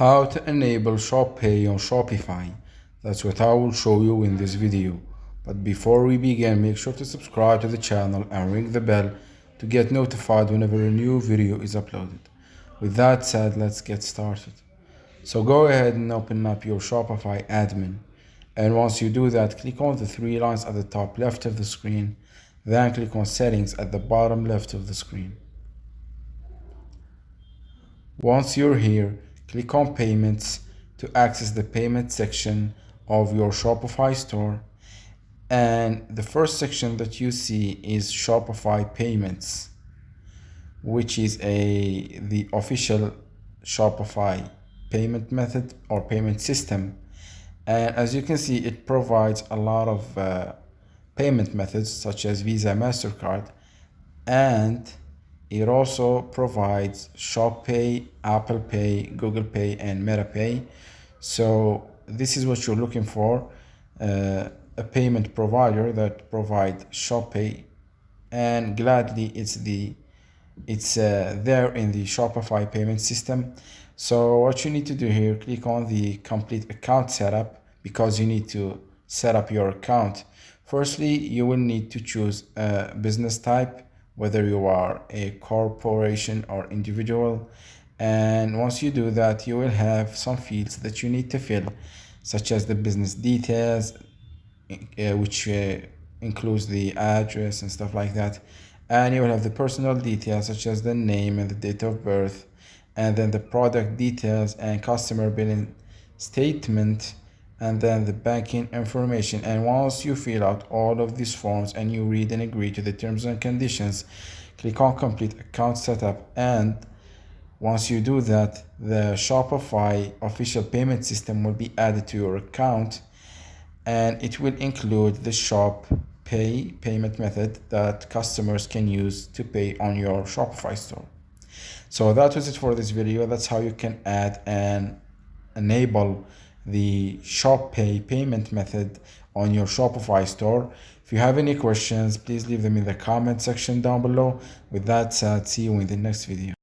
How to enable Shop Pay on Shopify. That's what I will show you in this video. But before we begin, make sure to subscribe to the channel and ring the bell to get notified whenever a new video is uploaded. With that said, let's get started. So go ahead and open up your Shopify admin. And once you do that, click on the three lines at the top left of the screen. Then click on settings at the bottom left of the screen. Once you're here, click on payments to access the payment section of your Shopify store. And the first section that you see is Shopify payments, which is the official Shopify payment method or payment system. And as you can see, it provides a lot of payment methods such as Visa, MasterCard, and it also provides Shop Pay, Apple Pay, Google Pay, and Meta Pay. So this is what you're looking for, a payment provider that provides Shop Pay, and gladly it's there in the Shopify payment system. So what you need to do here, click on the complete account setup because you need to set up your account. Firstly, you will need to choose a business type, whether you are a corporation or individual. And once you do that, you will have some fields that you need to fill, such as the business details, which includes the address and stuff like that. And you will have the personal details, such as the name and the date of birth, and then the product details and customer billing statement, and then the banking information. And once you fill out all of these forms and you read and agree to the terms and conditions, click on complete account setup. And once you do that, the Shopify official payment system will be added to your account, and it will include the Shop Pay payment method that customers can use to pay on your Shopify store. So that was it for this video. That's how you can add and enable the Shop Pay payment method on your Shopify store. If you have any questions, please leave them in the comment section down below. With that said, see you in the next video.